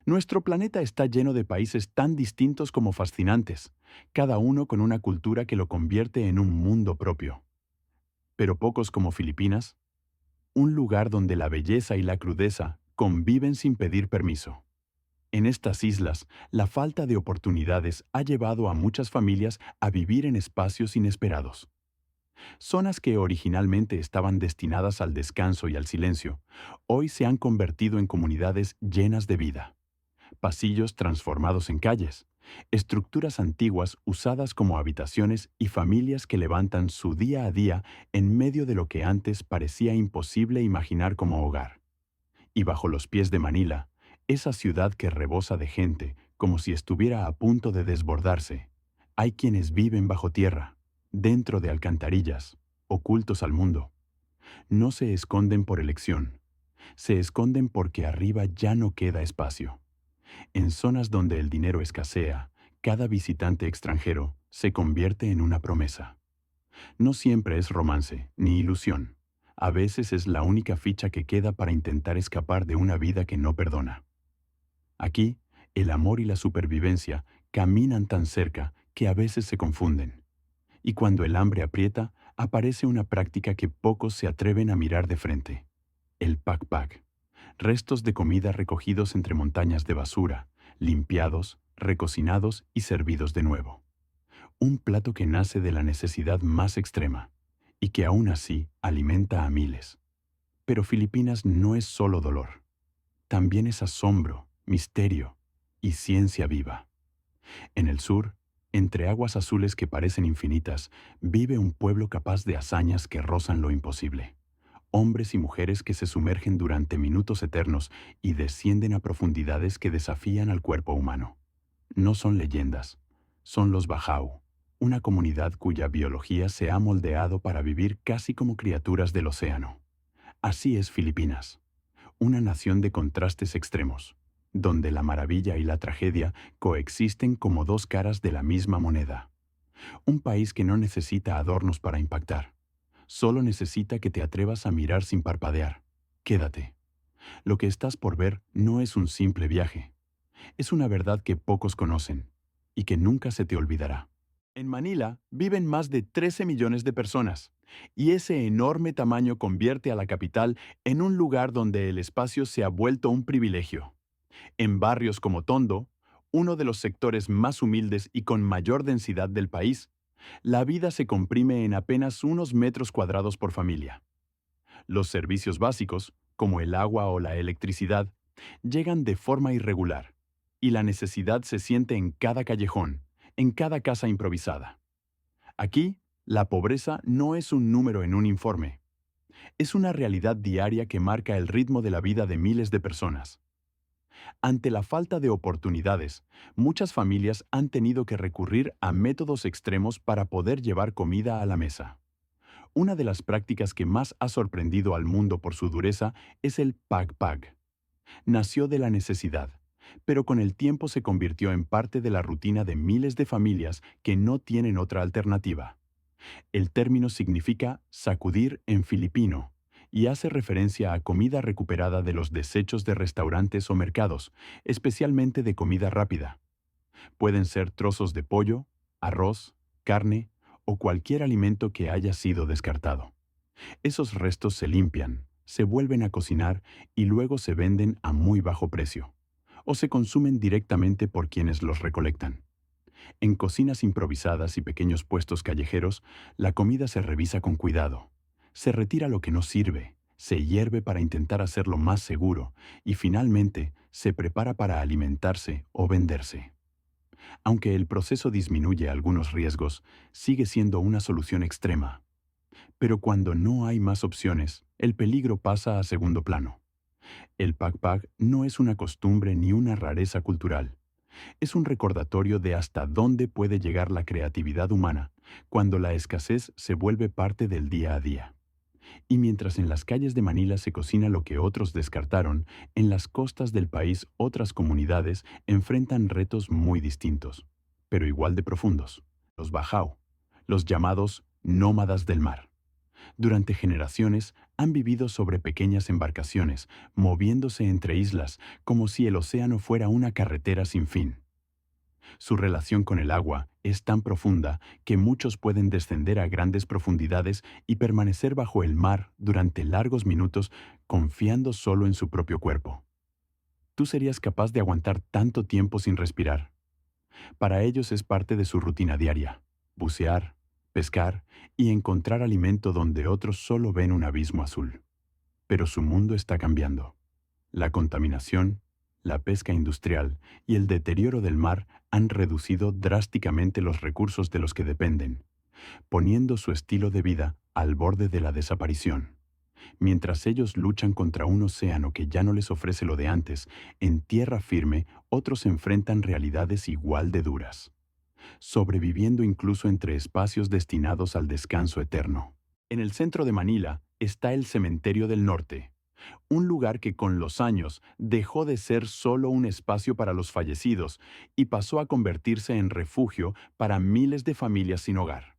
Nuestro planeta está lleno de países tan distintos como fascinantes, cada uno con una cultura que lo convierte en un mundo propio. Pero pocos como Filipinas, un lugar donde la belleza y la crudeza conviven sin pedir permiso. En estas islas, la falta de oportunidades ha llevado a muchas familias a vivir en espacios inesperados. Zonas que originalmente estaban destinadas al descanso y al silencio, hoy se han convertido en comunidades llenas de vida. Pasillos transformados en calles, estructuras antiguas usadas como habitaciones y familias que levantan su día a día en medio de lo que antes parecía imposible imaginar como hogar. Y bajo los pies de Manila, esa ciudad que rebosa de gente como si estuviera a punto de desbordarse, hay quienes viven bajo tierra, dentro de alcantarillas, ocultos al mundo. No se esconden por elección, se esconden porque arriba ya no queda espacio. En zonas donde el dinero escasea, cada visitante extranjero se convierte en una promesa. No siempre es romance ni ilusión. A veces es la única ficha que queda para intentar escapar de una vida que no perdona. Aquí, el amor y la supervivencia caminan tan cerca que a veces se confunden. Y cuando el hambre aprieta, aparece una práctica que pocos se atreven a mirar de frente: el pac-pac. Restos de comida recogidos entre montañas de basura, limpiados, recocinados y servidos de nuevo. Un plato que nace de la necesidad más extrema y que aún así alimenta a miles. Pero Filipinas no es solo dolor, también es asombro, misterio y ciencia viva. En el sur, entre aguas azules que parecen infinitas, vive un pueblo capaz de hazañas que rozan lo imposible. Hombres y mujeres que se sumergen durante minutos eternos y descienden a profundidades que desafían al cuerpo humano. No son leyendas, son los Bajau, una comunidad cuya biología se ha moldeado para vivir casi como criaturas del océano. Así es Filipinas, una nación de contrastes extremos, donde la maravilla y la tragedia coexisten como dos caras de la misma moneda. Un país que no necesita adornos para impactar. Solo necesita que te atrevas a mirar sin parpadear. Quédate. Lo que estás por ver no es un simple viaje. Es una verdad que pocos conocen y que nunca se te olvidará. En Manila viven más de 13 millones de personas, y ese enorme tamaño convierte a la capital en un lugar donde el espacio se ha vuelto un privilegio. En barrios como Tondo, uno de los sectores más humildes y con mayor densidad del país, la vida se comprime en apenas unos metros cuadrados por familia. Los servicios básicos, como el agua o la electricidad, llegan de forma irregular, y la necesidad se siente en cada callejón, en cada casa improvisada. Aquí, la pobreza no es un número en un informe, es una realidad diaria que marca el ritmo de la vida de miles de personas. Ante la falta de oportunidades, muchas familias han tenido que recurrir a métodos extremos para poder llevar comida a la mesa. Una de las prácticas que más ha sorprendido al mundo por su dureza es el pac-pac. Nació de la necesidad, pero con el tiempo se convirtió en parte de la rutina de miles de familias que no tienen otra alternativa. El término significa sacudir en filipino y hace referencia a comida recuperada de los desechos de restaurantes o mercados, especialmente de comida rápida. Pueden ser trozos de pollo, arroz, carne o cualquier alimento que haya sido descartado. Esos restos se limpian, se vuelven a cocinar y luego se venden a muy bajo precio, o se consumen directamente por quienes los recolectan. En cocinas improvisadas y pequeños puestos callejeros, la comida se revisa con cuidado. Se retira lo que no sirve, se hierve para intentar hacerlo más seguro y finalmente se prepara para alimentarse o venderse. Aunque el proceso disminuye algunos riesgos, sigue siendo una solución extrema. Pero cuando no hay más opciones, el peligro pasa a segundo plano. El pac-pac no es una costumbre ni una rareza cultural. Es un recordatorio de hasta dónde puede llegar la creatividad humana cuando la escasez se vuelve parte del día a día. Y mientras en las calles de Manila se cocina lo que otros descartaron, en las costas del país otras comunidades enfrentan retos muy distintos, pero igual de profundos: los Bajau, los llamados nómadas del mar. Durante generaciones han vivido sobre pequeñas embarcaciones, moviéndose entre islas como si el océano fuera una carretera sin fin. Su relación con el agua es tan profunda que muchos pueden descender a grandes profundidades y permanecer bajo el mar durante largos minutos confiando solo en su propio cuerpo. ¿Tú serías capaz de aguantar tanto tiempo sin respirar? Para ellos es parte de su rutina diaria: bucear, pescar y encontrar alimento donde otros solo ven un abismo azul. Pero su mundo está cambiando. La contaminación, la pesca industrial y el deterioro del mar han reducido drásticamente los recursos de los que dependen, poniendo su estilo de vida al borde de la desaparición. Mientras ellos luchan contra un océano que ya no les ofrece lo de antes, en tierra firme otros enfrentan realidades igual de duras, sobreviviendo incluso entre espacios destinados al descanso eterno. En el centro de Manila está el Cementerio del Norte, un lugar que con los años dejó de ser solo un espacio para los fallecidos y pasó a convertirse en refugio para miles de familias sin hogar.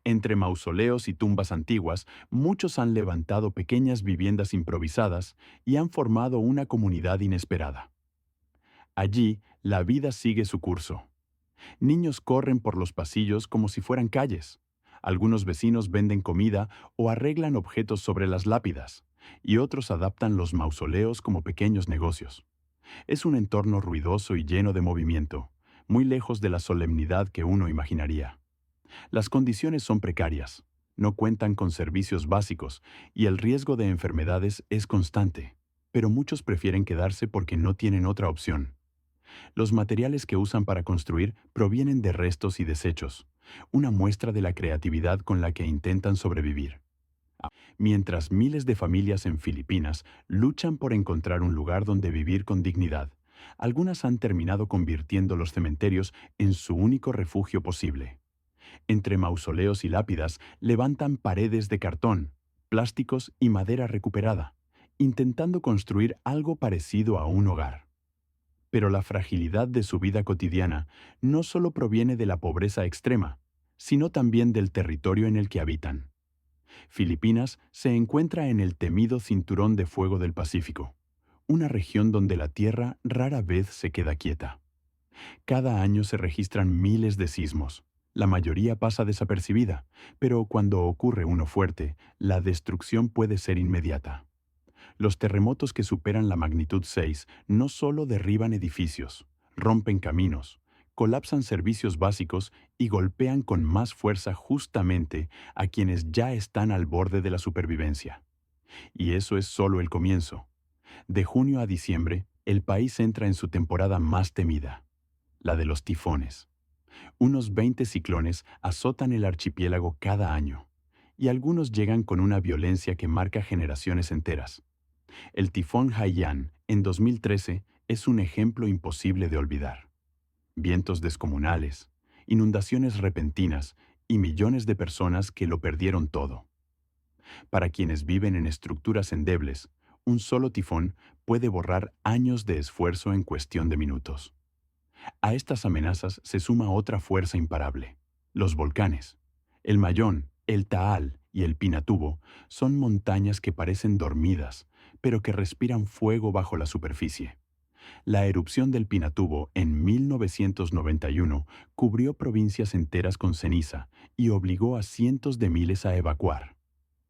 Entre mausoleos y tumbas antiguas, muchos han levantado pequeñas viviendas improvisadas y han formado una comunidad inesperada. Allí, la vida sigue su curso. Niños corren por los pasillos como si fueran calles. Algunos vecinos venden comida o arreglan objetos sobre las lápidas, y otros adaptan los mausoleos como pequeños negocios. Es un entorno ruidoso y lleno de movimiento, muy lejos de la solemnidad que uno imaginaría. Las condiciones son precarias, no cuentan con servicios básicos y el riesgo de enfermedades es constante, pero muchos prefieren quedarse porque no tienen otra opción. Los materiales que usan para construir provienen de restos y desechos, una muestra de la creatividad con la que intentan sobrevivir. Mientras miles de familias en Filipinas luchan por encontrar un lugar donde vivir con dignidad, algunas han terminado convirtiendo los cementerios en su único refugio posible. Entre mausoleos y lápidas levantan paredes de cartón, plásticos y madera recuperada, intentando construir algo parecido a un hogar. Pero la fragilidad de su vida cotidiana no solo proviene de la pobreza extrema, sino también del territorio en el que habitan. Filipinas se encuentra en el temido Cinturón de Fuego del Pacífico, una región donde la Tierra rara vez se queda quieta. Cada año se registran miles de sismos. La mayoría pasa desapercibida, pero cuando ocurre uno fuerte, la destrucción puede ser inmediata. Los terremotos que superan la magnitud 6 no solo derriban edificios, rompen caminos, colapsan servicios básicos y golpean con más fuerza justamente a quienes ya están al borde de la supervivencia. Y eso es solo el comienzo. De junio a diciembre, el país entra en su temporada más temida, la de los tifones. Unos 20 ciclones azotan el archipiélago cada año, y algunos llegan con una violencia que marca generaciones enteras. El tifón Haiyan, en 2013, es un ejemplo imposible de olvidar. Vientos descomunales, inundaciones repentinas y millones de personas que lo perdieron todo. Para quienes viven en estructuras endebles, un solo tifón puede borrar años de esfuerzo en cuestión de minutos. A estas amenazas se suma otra fuerza imparable: los volcanes. El Mayón, el Taal y el Pinatubo son montañas que parecen dormidas, pero que respiran fuego bajo la superficie. La erupción del Pinatubo en 1991 cubrió provincias enteras con ceniza y obligó a cientos de miles a evacuar.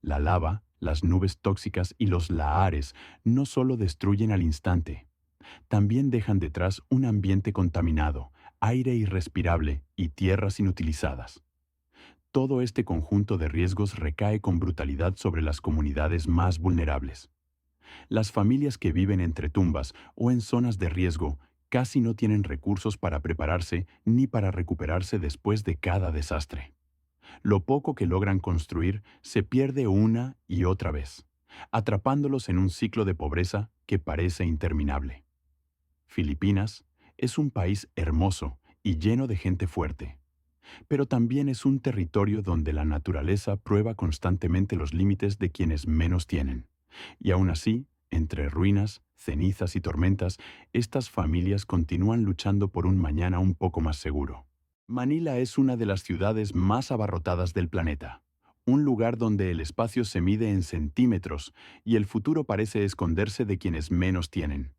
La lava, las nubes tóxicas y los lahares no solo destruyen al instante, también dejan detrás un ambiente contaminado, aire irrespirable y tierras inutilizadas. Todo este conjunto de riesgos recae con brutalidad sobre las comunidades más vulnerables. Las familias que viven entre tumbas o en zonas de riesgo casi no tienen recursos para prepararse ni para recuperarse después de cada desastre. Lo poco que logran construir se pierde una y otra vez, atrapándolos en un ciclo de pobreza que parece interminable. Filipinas es un país hermoso y lleno de gente fuerte, pero también es un territorio donde la naturaleza prueba constantemente los límites de quienes menos tienen. Y aún así, entre ruinas, cenizas y tormentas, estas familias continúan luchando por un mañana un poco más seguro. Manila es una de las ciudades más abarrotadas del planeta, Un lugar donde el espacio se mide en centímetros y el futuro parece esconderse de quienes menos tienen.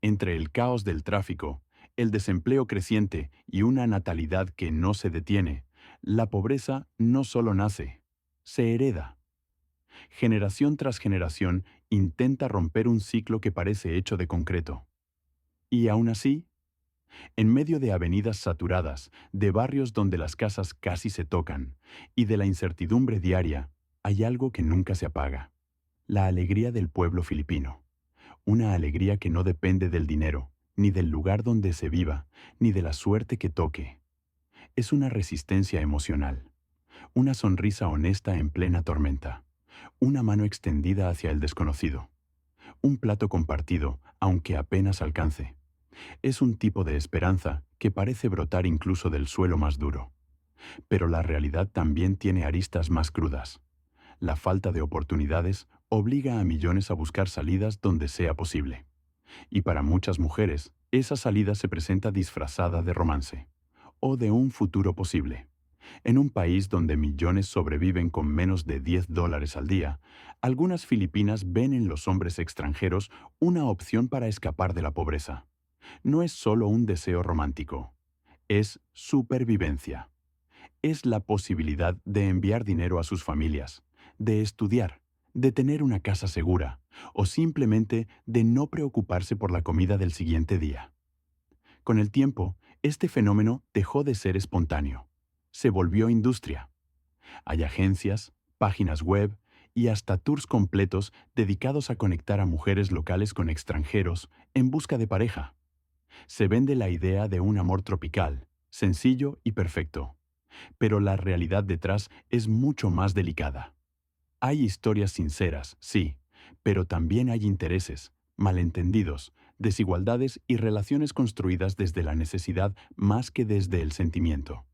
Entre el caos del tráfico, el desempleo creciente y una natalidad que no se detiene, la pobreza no solo nace, se hereda. Generación tras generación intenta romper un ciclo que parece hecho de concreto. Y aún así, en medio de avenidas saturadas, de barrios donde las casas casi se tocan, y de la incertidumbre diaria, hay algo que nunca se apaga. La alegría del pueblo filipino. Una alegría que no depende del dinero, ni del lugar donde se viva, ni de la suerte que toque. Es una resistencia emocional. Una sonrisa honesta en plena tormenta. Una mano extendida hacia el desconocido. Un plato compartido, aunque apenas alcance. Es un tipo de esperanza que parece brotar incluso del suelo más duro. Pero la realidad también tiene aristas más crudas. La falta de oportunidades obliga a millones a buscar salidas donde sea posible. Y para muchas mujeres, esa salida se presenta disfrazada de romance. O de un futuro posible. En un país donde millones sobreviven con menos de $10 al día, algunas filipinas ven en los hombres extranjeros una opción para escapar de la pobreza. No es solo un deseo romántico, es supervivencia. Es la posibilidad de enviar dinero a sus familias, de estudiar, de tener una casa segura, o simplemente de no preocuparse por la comida del siguiente día. Con el tiempo, este fenómeno dejó de ser espontáneo. Se volvió industria. Hay agencias, páginas web y hasta tours completos dedicados a conectar a mujeres locales con extranjeros en busca de pareja. Se vende la idea de un amor tropical, sencillo y perfecto. Pero la realidad detrás es mucho más delicada. Hay historias sinceras, sí, pero también hay intereses, malentendidos, desigualdades y relaciones construidas desde la necesidad más que desde el sentimiento.